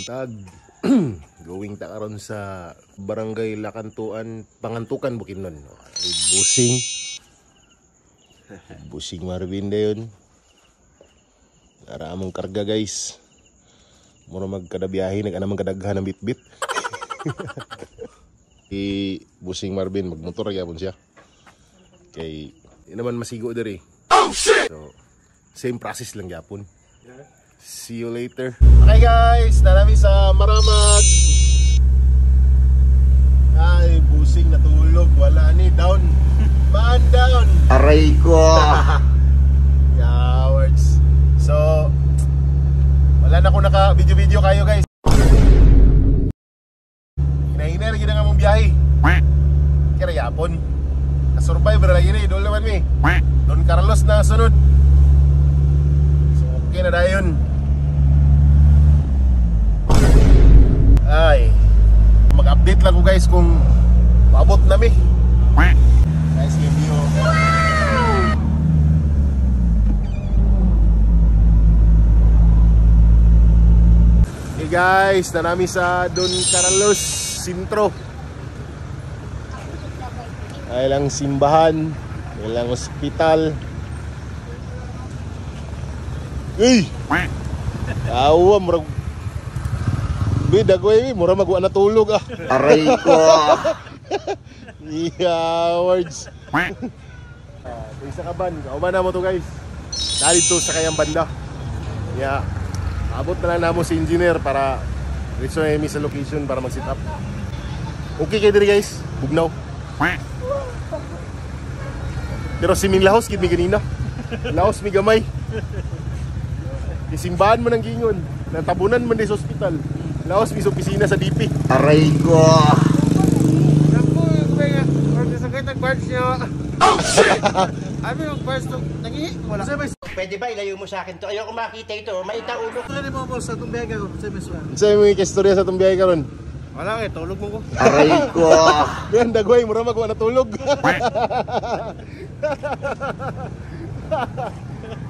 Tag going ta karon sa Barangay Lakantuan, Pangantukan, Bukidnon. Busing. Busing Marvin dayon. Ara among karga guys. Mura magkadabiyahe nag-anamang kadaghan ng bitbit. Busing Marvin magmotor gyapon siya. Kay naman masigo diri. Oh shit. So same process lang gyapon. See you later. Okay guys, narami sa Maramag. Ay, busing natulog. Wala ni, down. Man down. Aray ko. Cowards. So, wala na ko naka video-video kayo guys. Hinahinay lagi na nga mong biyahe. Kaya yapon. Na-survive lagi na, idol naman mi. Don Carlos na sunod. So, okay na dayon. Ay, mag-update lang ko guys kung paabot na mi. Guys, yung view. Hey guys, na namin sa Don Carlos Sintro. Ay lang simbahan, ay lang ospital. Uy! Awa, murag dagway, mura magwa na tulog ah. Aray ko. Yeah, words. Sa kaban, kauban na mo to guys. Narito sa kayang banda. Yeah. Abot na lang namo si engineer para diretso na sa location para mag-sit up. Okay kayo diri guys, bugnaw. Pero si Min Lahos gid mi ganina. Lahos mi gamay. Isimbahan mo ng gingon, natabunan man di sa ospital. Laos mis opisina sa DP. Aray ko. Naku, kaya sakit ang parts niyo. Oh shit! Abi yung parts to nangihi wala. Pwede ba ilayo mo sa akin to? Ayoko makita ito. Maita ulo. Ano mo boss sa tumbiyaga ko? Sa meswa. Sa mo istorya sa tumbiyahe karon. Wala nga, tulog mo ko. Aray ko. Yan dagway, mura magwa na tulog.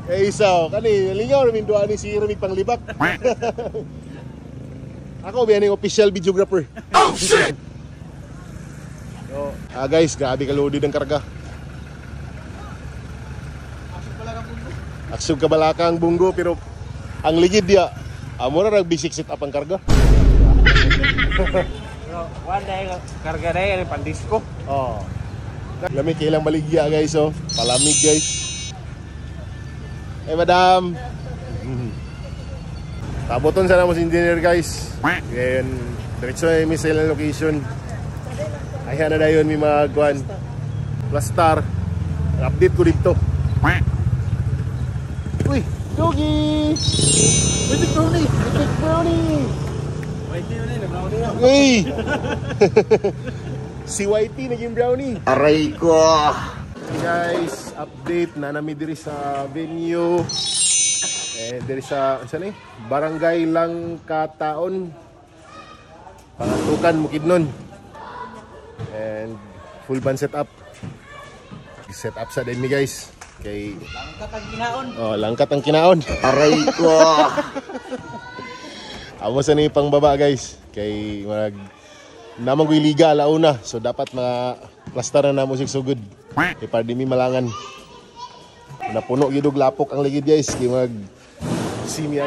Eh isaw, kani lingaw ra min duani si Ramig Panglibak. Ako ba yung official videographer. Oh shit! So, guys, grabe kalodid ang karga. Aksog kabalaka ang bunggo, pero ang ligid dia, mura nag-basic set up ang karga. Pero one day karga na yan pandisco. Oh. Lamig kailang baligya guys, oh. Palamig guys. Eh madam. Taboton sana mo si engineer guys. Ngayon, diretso na yung missile location. Ayan na dayon may mga guwan. Plastar. Update ko dito. Uy, Doggy! Witik brownie! Witik brownie! Whitey yun eh, brownie nga. Uy! Si Whitey naging brownie. Aray ko. Hey guys, update na nami diri sa venue. Diri sa saan Barangay Langkataon, Pangantukan, Bukidnon. And full band set up. Set up sa demi guys. Kay Langkat ang kinaon. Oh, langkat ang kinaon. Aray ko. Amo sa ni pang baba guys. Kay mag namang ko'y liga alauna. So dapat mga plaster na namo sig sugod. Kay para di mi malangan. Napuno gid og lapok ang ligid guys. Kay mag Simi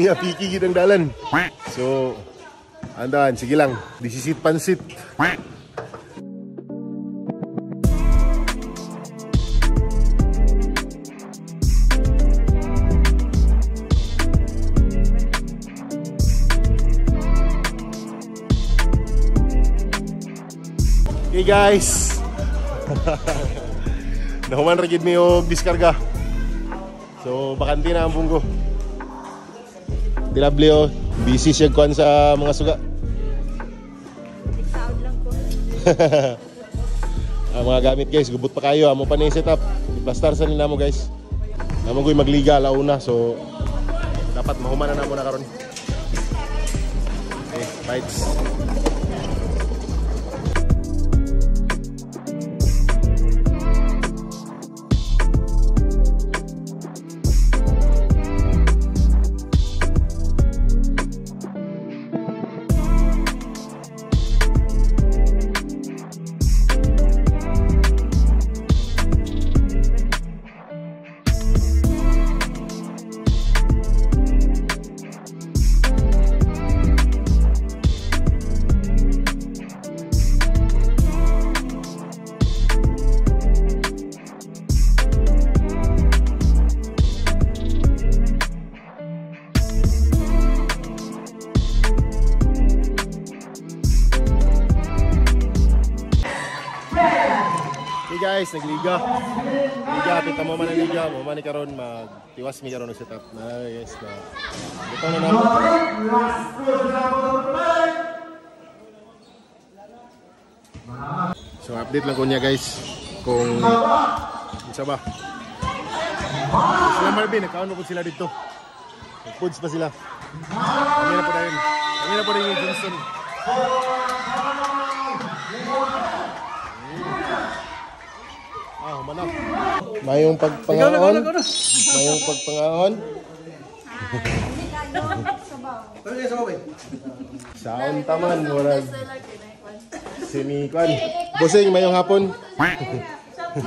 apiki gid ang dalan. So andan, sige lang. Disisit pansit. Hey guys. Nahuman ra gid mi og diskarga. So bakante na ang bunggo. Dilabli busy siya kuan sa mga suga. Sound lang ko. Ang mga gamit guys, gubot pa kayo. Amo pa na yung setup. I-plaster sa nila mo guys. Amo ko'y magliga alauna. So dapat mahuman na mo na karon. Okay, bites. guys, nagliga. Liga, pita mo man ang liga. Mo man ni karon magtiwas mi karon og setup. Na guys, na. Ito na naman. So update lang ko niya guys kung isa ba. Sila Marvin, nakaon mo po sila dito. Nag-foods pa sila. Kami na po dahil. Kami na po rin yung Johnson. Ah, manap. Mayong pagpangaon. Mayong pagpangaon. Saon taman, murag. Sini-kwan. Busing, mayong hapon.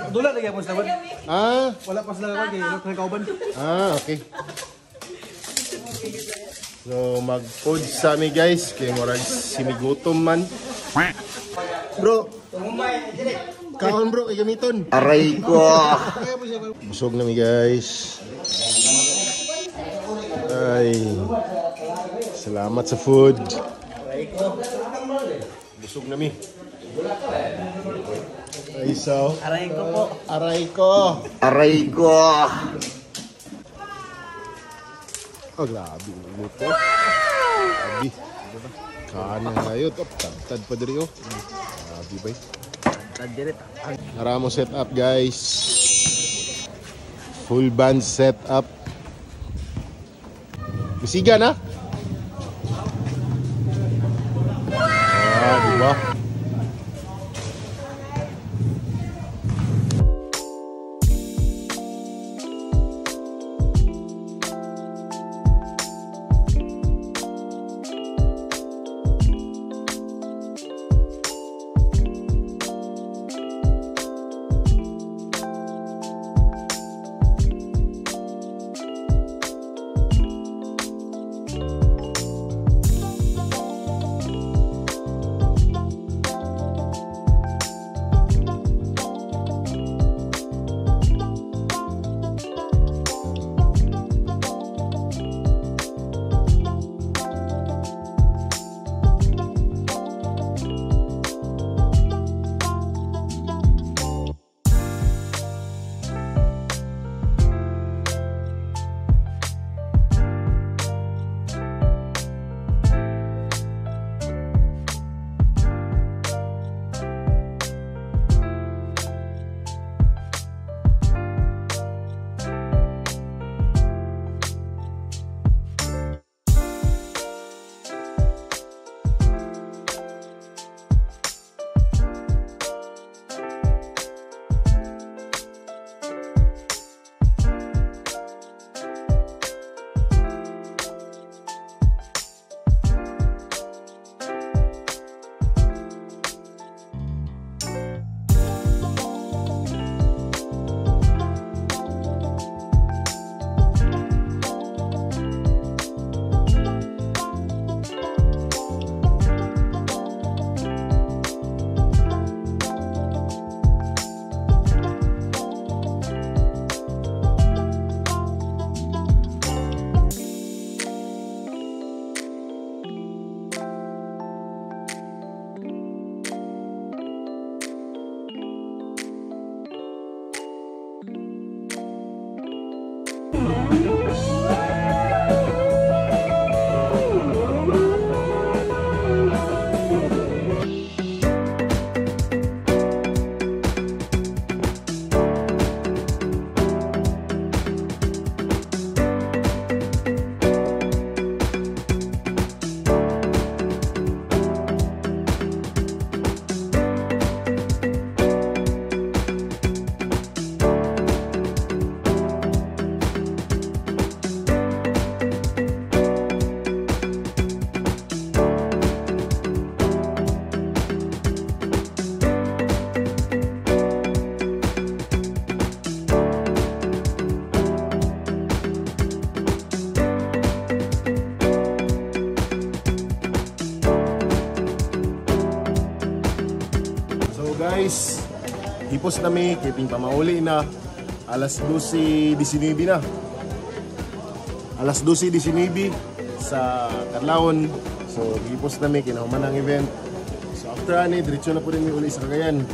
Dula lagi mo sa laban. Ah, Wala pa sa laban kay Dr. Kauban. ah, okay. So, mag-food sa amin guys. Kaya murag simigutom man. Bro, kaon bro, kay gamiton. Aray ko. Busog na mi guys. Ay, salamat sa food. Busog na mi. Ay, so. Aray ko po. Aray ko. Aray ko. Oh, grabe. Luto. Grabe. Kanan ngayon. Tad pa diri oh. Grabe ba? Tad diret. Para mo set up guys. Full band set up. Bisiga na? Ah, di ba? guys, hipos nami, kiping pamauli na, alas 12:19 na. Alas 12:19 sa Kadlawon. So, hipos nami, kinahuman ang event. So, after ani, diretso na po rin uli sa Cagayan.